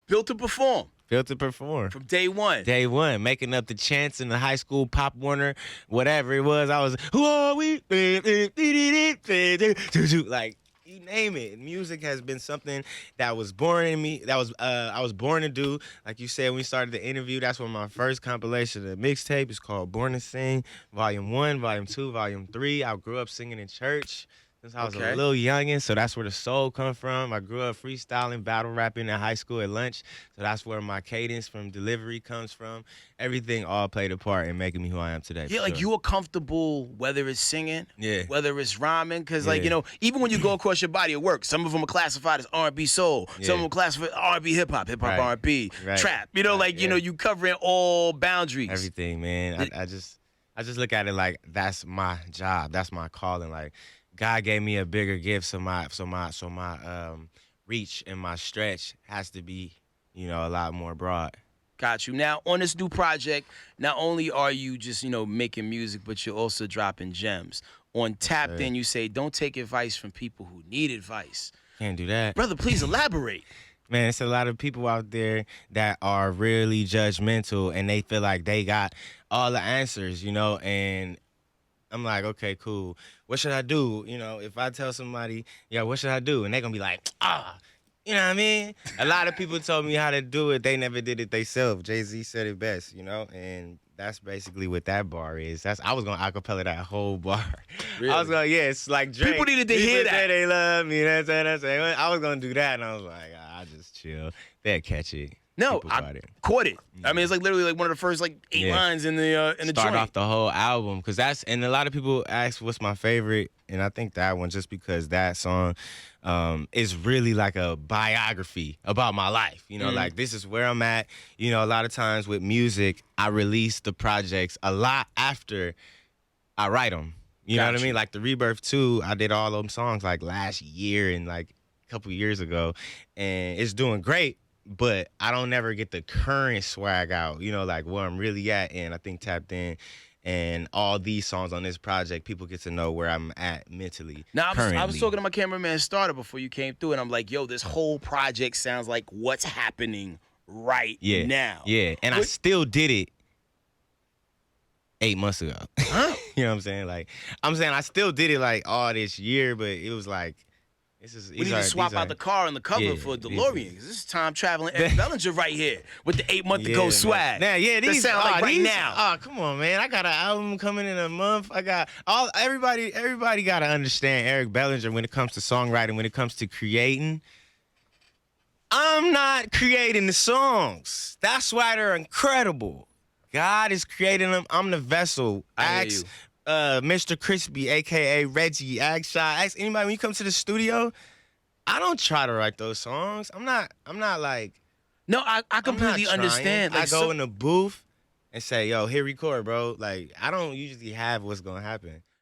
Built to perform. Built to perform. From day one. Day one, making up the chants in the high school Pop Warner, whatever it was. I was, who are we? Like, you name it. Music has been something that was born in me. That was I was born to do. Like you said when we started the interview, that's when my first compilation of the mixtape is called Born to Sing, Volume 1, Volume 2, Volume 3. I grew up singing in church since I was a little youngin', so that's where the soul come from. I grew up freestyling, battle rapping in high school at lunch, so that's where my cadence from delivery comes from. Everything all played a part in making me who I am today. Yeah, like you are comfortable whether it's singing, Yeah. whether it's rhyming, because like, you know, even when you go across your body of work, some of them are classified as R&B soul, some of them are classified R&B hip-hop Right. R&B, Right. trap, you know, like, you know, you covering all boundaries. Everything, man. I just look at it like that's my job, that's my calling. Like God gave me a bigger gift, so my reach and my stretch has to be, you know, a lot more broad. Got you. Now, on this new project, not only are you just, you know, making music, but you're also dropping gems. On Tapped In, you say, don't take advice from people who need advice. Can't do that. Brother, please elaborate. Man, it's a lot of people out there that are really judgmental and they feel like they got all the answers, you know, and I'm like, okay, cool. What should I do? You know, if I tell somebody, yeah, what should I do? And they're going to be like, you know what I mean? A lot of people told me how to do it. They never did it themselves. Jay-Z said it best, you know? And that's basically what that bar is. I was going to acapella that whole bar. Really? I was going, yeah, it's like Drake. People needed to hear that. Say they love me. That's it. I was going to do that, and I was like, I'll just chill. They'll catch it. No, I caught it. I mean, it's like literally like one of the first like 8 lines in the joint. Start off the whole album, because and a lot of people ask what's my favorite, and I think that one just because that song is really like a biography about my life. You know, like this is where I'm at. You know, a lot of times with music, I release the projects a lot after I write them. You know what I mean? Like the Rebirth 2, I did all those songs like last year and like a couple years ago, and it's doing great. But I don't never get the current swag out, you know, like where I'm really at. And I think Tapped In and all these songs on this project, people get to know where I'm at mentally. Now, I was talking to my cameraman Starter before you came through, and I'm like, yo, this whole project sounds like what's happening right now. Yeah, and I still did it 8 months ago. Huh? You know what I'm saying? Like, I'm saying I still did it like all this year, but it was like, we need to swap out the car and the cover for a DeLorean, because this is time traveling Eric Bellinger right here with the 8-month-ago swag. Now, these sound like right now. Oh, come on, man! I got an album coming in a month. I got everybody got to understand Eric Bellinger when it comes to songwriting, when it comes to creating. I'm not creating the songs. That's why they're incredible. God is creating them. I'm the vessel. I hear you. Mr. Crispy, a.k.a. Reggie, ask anybody when you come to the studio, I don't try to write those songs. I'm not like... No, I completely understand. Like, I go in the booth and say, yo, hit record, bro. Like, I don't usually have what's going to happen.